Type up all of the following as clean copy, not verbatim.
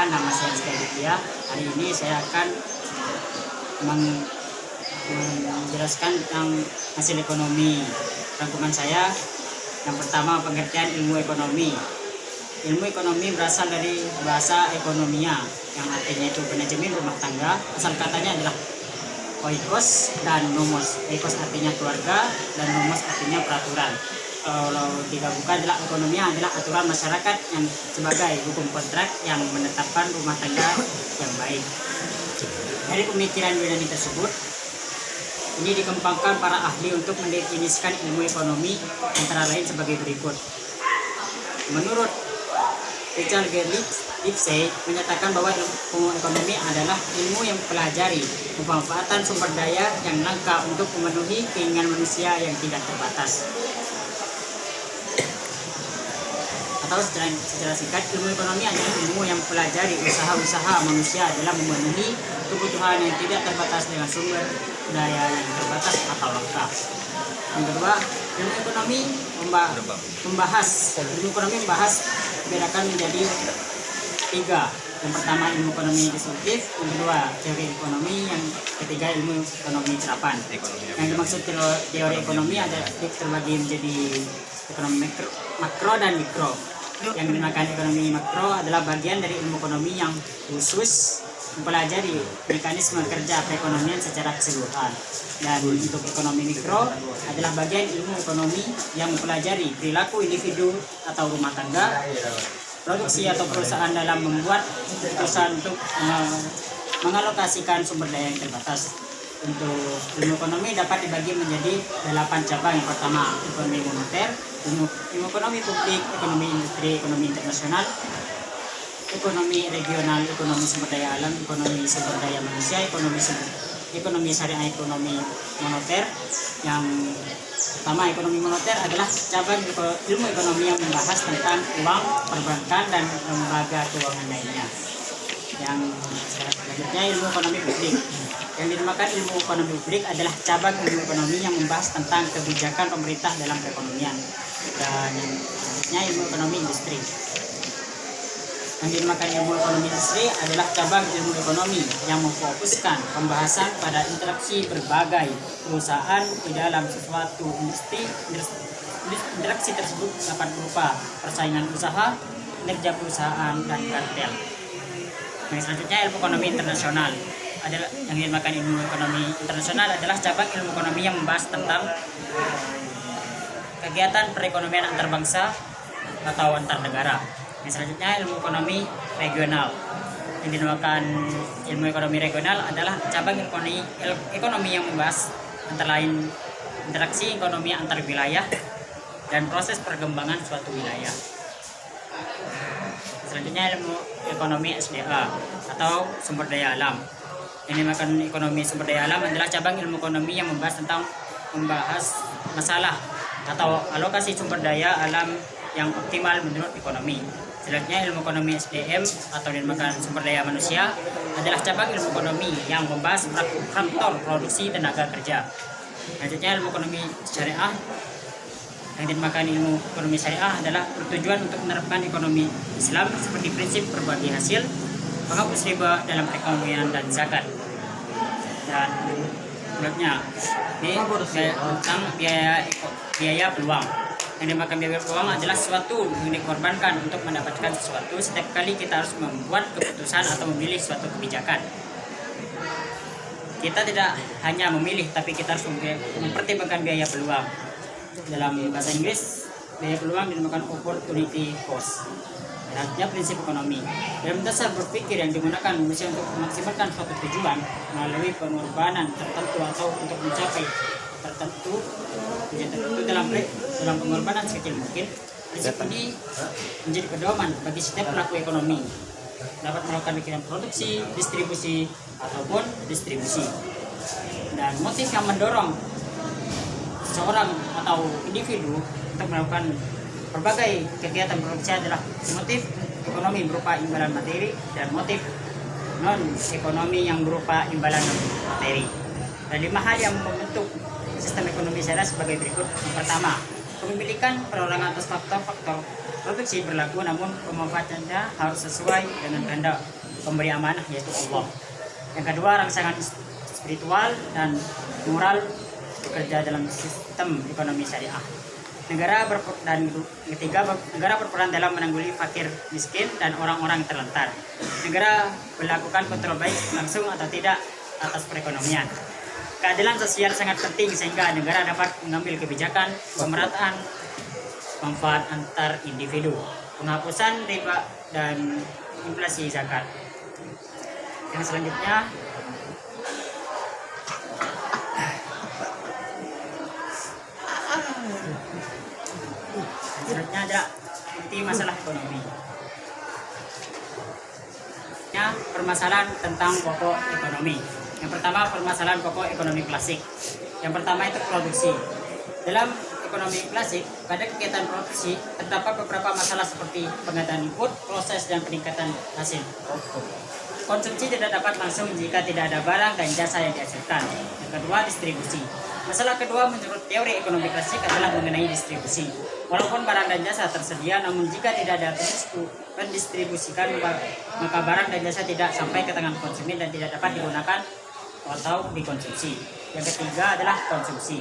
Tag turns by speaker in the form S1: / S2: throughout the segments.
S1: perkenalkan, nama saya Rizky Aditya. Hari ini saya akan menjelaskan tentang hasil ekonomi. Rangkuman saya, yang pertama pengertian ilmu ekonomi. Ilmu ekonomi berasal dari bahasa ekonomia, yang artinya itu manajemen rumah tangga. Asal katanya adalah oikos dan nomos. Oikos artinya keluarga dan nomos artinya peraturan. Kalau digabungkan adalah ekonomi adalah aturan masyarakat yang sebagai hukum kontrak yang menetapkan rumah tangga yang baik. Dari pemikiran Yunani tersebut, ini dikembangkan para ahli untuk mendefinisikan ilmu ekonomi antara lain sebagai berikut. Menurut Richard Lipsey menyatakan bahwa ilmu ekonomi adalah ilmu yang mempelajari pemanfaatan sumber daya yang langka untuk memenuhi keinginan manusia yang tidak terbatas. Atau secara singkat, ilmu ekonomi adalah ilmu yang mempelajari usaha-usaha manusia dalam memenuhi kebutuhan yang tidak terbatas dengan sumber daya yang terbatas atau langka. Yang kedua, ilmu ekonomi membahas membedakan menjadi tiga. Yang pertama ilmu ekonomi deskriptif, yang kedua teori ekonomi, yang ketiga ilmu ekonomi terapan. Yang dimaksud teori ekonomi ada terbagi menjadi ekonomi makro dan mikro. Yang dinamakan ekonomi makro adalah bagian dari ilmu ekonomi yang khusus mempelajari mekanisme kerja perekonomian secara keseluruhan. Dan untuk ekonomi mikro adalah bagian ilmu ekonomi yang mempelajari perilaku individu atau rumah tangga, produksi atau perusahaan dalam membuat keputusan untuk mengalokasikan sumber daya yang terbatas. Untuk ilmu ekonomi dapat dibagi menjadi 8 cabang. Yang pertama ekonomi moneter, ilmu ekonomi publik, ekonomi industri, ekonomi internasional, ekonomi regional, ekonomi sumber daya alam, ekonomi sumber daya manusia, ekonomi syariah, ekonomi moneter. Yang pertama ekonomi moneter adalah cabang ilmu ekonomi yang membahas tentang uang, perbankan, dan lembaga keuangan lainnya. Yang selanjutnya ilmu ekonomi publik. Yang dinamakan ilmu ekonomi publik adalah cabang ilmu ekonomi yang membahas tentang kebijakan pemerintah dalam perekonomian. Dan yang selanjutnya ilmu ekonomi industri. Yang dinamakan ilmu ekonomi industri adalah cabang ilmu ekonomi yang memfokuskan pembahasan pada interaksi berbagai perusahaan di dalam suatu industri. Interaksi tersebut dapat berupa persaingan usaha, kinerja perusahaan, dan kartel. Yang selanjutnya ilmu ekonomi internasional adalah yang dinamakan ilmu ekonomi internasional adalah cabang ilmu ekonomi yang membahas tentang kegiatan perekonomian antar bangsa atau antar negara. Yang selanjutnya ilmu ekonomi regional. Yang dinamakan ilmu ekonomi regional adalah cabang ekonomi yang membahas antara lain interaksi ekonomi antar wilayah dan proses perkembangan suatu wilayah. Selanjutnya ilmu ekonomi SDA atau sumber daya alam. Yang dinamakan ekonomi sumber daya alam adalah cabang ilmu ekonomi yang membahas masalah atau alokasi sumber daya alam yang optimal menurut ekonomi. Selanjutnya ilmu ekonomi SDM atau dinamakan sumber daya manusia adalah cabang ilmu ekonomi yang membahas faktor produksi tenaga kerja. Selanjutnya ilmu ekonomi syariah. Yang dinamakan ilmu ekonomi syariah adalah bertujuan untuk menerapkan ekonomi Islam seperti prinsip berbagi hasil, menghapus riba dalam perekonomian, dan zakat. Dan berikutnya tentang biaya peluang. Yang dinamakan biaya peluang adalah sesuatu yang dikorbankan untuk mendapatkan sesuatu. Setiap kali kita harus membuat keputusan atau memilih suatu kebijakan, kita tidak hanya memilih, tapi kita harus mempertimbangkan biaya peluang. Dalam bahasa Inggris, biaya peluang dinamakan opportunity cost. Artinya prinsip ekonomi. Dalam dasar berpikir yang digunakan manusia untuk memaksimalkan suatu tujuan melalui pengorbanan tertentu atau untuk mencapai tujuan tertentu dalam pengorbanan sekecil mungkin. Prinsip ini menjadi pedoman bagi setiap pelaku ekonomi dapat melakukan pikiran produksi, distribusi, ataupun distribusi. Dan motif yang mendorong seorang atau individu untuk melakukan berbagai kegiatan produksi adalah motif ekonomi berupa imbalan materi dan motif non ekonomi yang berupa imbalan materi. Dan 5 hal yang membentuk sistem ekonomi syariah sebagai berikut. Yang pertama, kepemilikan perorangan atas faktor-faktor produksi berlaku, namun pemanfaatannya harus sesuai dengan kehendak pemberi amanah, yaitu Allah. Yang kedua, rangsangan spiritual dan moral bekerja dalam sistem ekonomi syariah. Ketiga, negara berperan dalam menanggulangi fakir miskin dan orang-orang terlantar. Negara melakukan kontrol baik langsung atau tidak atas perekonomian. Keadilan sosial sangat penting sehingga negara dapat mengambil kebijakan pemerataan manfaat antar individu, penghapusan riba dan inflasi zakat. Yang selanjutnya adalah inti masalah ekonomi. Permasalahan tentang pokok ekonomi. Yang pertama, permasalahan pokok ekonomi klasik. Yang pertama itu produksi. Dalam ekonomi klasik, pada kegiatan produksi terdapat beberapa masalah seperti pengadaan input, proses, dan peningkatan hasil. Konsumsi tidak dapat langsung jika tidak ada barang dan jasa yang dihasilkan. Yang kedua, distribusi. Masalah kedua menurut teori ekonomi klasik adalah mengenai distribusi. Walaupun barang dan jasa tersedia, namun jika tidak ada pendistribusikan, maka barang dan jasa tidak sampai ke tangan konsumen dan tidak dapat digunakan atau dikonsumsi. Yang ketiga adalah konsumsi.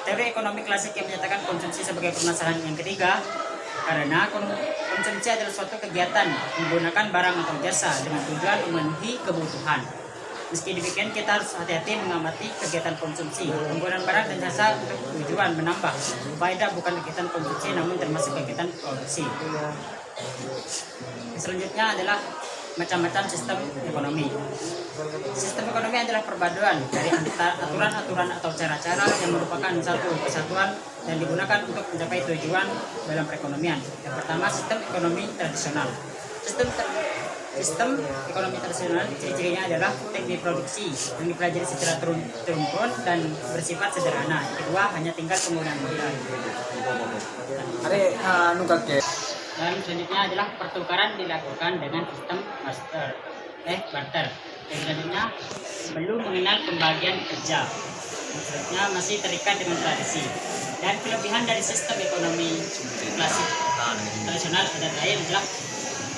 S1: Teori ekonomi klasik yang menyatakan konsumsi sebagai permasalahan yang ketiga, karena konsumsi adalah suatu kegiatan menggunakan barang atau jasa dengan tujuan memenuhi kebutuhan. Meski demikian, kita harus hati-hati mengamati kegiatan konsumsi. Penggunaan barang dan jasa untuk tujuan menambah faedah bukan kegiatan konsumsi, namun termasuk kegiatan produksi. Selanjutnya adalah macam-macam sistem ekonomi. Sistem ekonomi adalah perpaduan dari aturan-aturan atau cara-cara yang merupakan satu kesatuan dan digunakan untuk mencapai tujuan dalam perekonomian. Yang pertama, sistem ekonomi tradisional. Sistem ekonomi tradisional ciri-cirinya adalah teknik produksi yang dipelajari secara turun-temurun dan bersifat sederhana. Kedua, hanya tinggal penggunaan modal. Dan selanjutnya adalah pertukaran dilakukan dengan sistem barter. Dan selanjutnya belum mengenal pembagian kerja. Dan selanjutnya masih terikat dengan tradisi. Dan kelebihan dari sistem ekonomi klasik tradisional adalah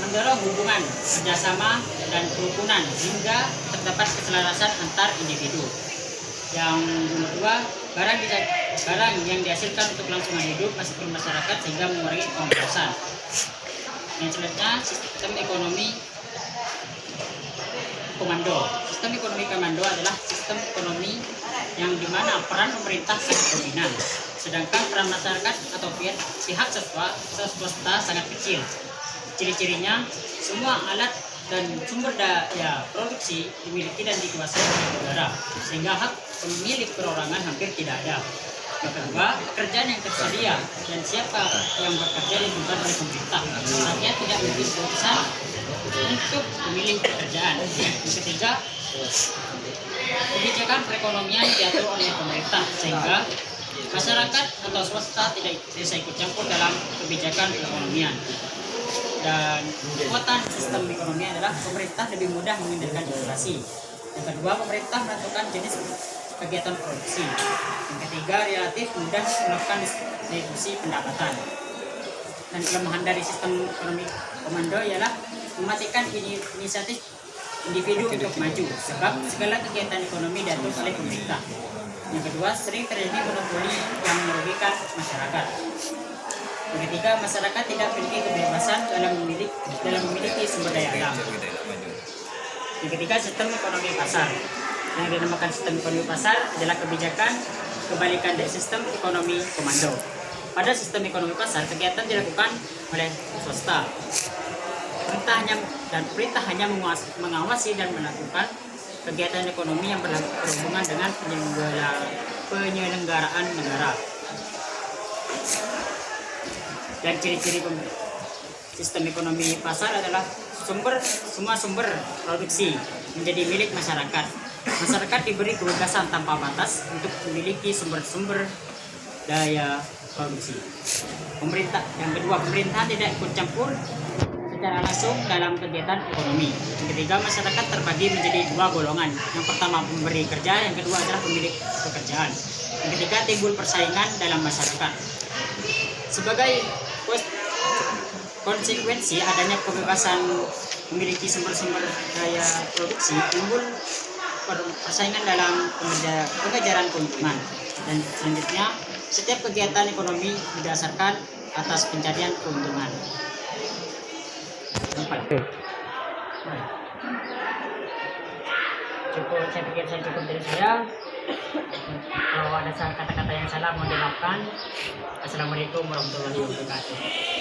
S1: mendorong hubungan kerjasama dan kerukunan hingga terdapat keselarasan antar individu. Yang kedua, barang yang dihasilkan untuk kelangsungan hidup masuk ke masyarakat sehingga mengurangi pengangguran. Yang selanjutnya, sistem ekonomi komando. Sistem ekonomi komando adalah sistem ekonomi yang dimana peran pemerintah sangat dominan, sedangkan peran masyarakat atau pihak swasta sangat kecil. Ciri-cirinya, semua alat dan sumber daya produksi dimiliki dan dikuasai oleh negara, sehingga hak pemilik perorangan hampir tidak ada. Yang kedua, pekerjaan yang tersedia dan siapa yang bekerja ditentukan oleh pemerintah. Rakyat tidak memiliki keputusan untuk memilih pekerjaan. Yang ketiga, kebijakan perekonomian diatur oleh pemerintah, sehingga masyarakat atau swasta tidak bisa ikut campur dalam kebijakan perekonomian. Dan kekuatan sistem ekonomi adalah pemerintah lebih mudah mengendalikan inflasi. Yang kedua, pemerintah menentukan jenis kegiatan produksi. Yang ketiga, relatif mudah melakukan distribusi pendapatan. Dan kelemahan dari sistem ekonomi komando ialah mematikan inisiatif individu untuk maju, sebab segala kegiatan ekonomi diatur oleh pemerintah. Yang kedua, sering terjadi monopoli yang merugikan masyarakat. Yang ketiga, masyarakat tidak memiliki kebebasan dalam memiliki sumber daya alam. Yang ketiga, sistem ekonomi pasar. Yang dinamakan sistem ekonomi pasar adalah kebijakan kebalikan dari sistem ekonomi komando. Pada sistem ekonomi pasar, kegiatan dilakukan oleh swasta. Pemerintah hanya mengawasi dan melakukan kegiatan ekonomi yang berhubungan dengan penyelenggaraan negara. Dan ciri-ciri sistem ekonomi pasar adalah semua sumber produksi menjadi milik masyarakat. Masyarakat diberi kebebasan tanpa batas untuk memiliki sumber-sumber daya produksi. Yang kedua, pemerintah tidak ikut campur secara langsung dalam kegiatan ekonomi. Yang ketiga, masyarakat terbagi menjadi dua golongan. Yang pertama, pemberi kerja, yang kedua adalah pemilik pekerjaan. Yang ketiga, timbul persaingan dalam masyarakat. Sebagai konsekuensi adanya kebebasan memiliki sumber-sumber daya produksi, timbul persaingan dalam pengejaran keuntungan. Dan selanjutnya, setiap kegiatan ekonomi didasarkan atas pencarian keuntungan. Empat. Cukup, saya pikir saya cukup dari saya. Kalau ada kata-kata yang salah, mohon dimaafkan. Assalamualaikum warahmatullahi wabarakatuh.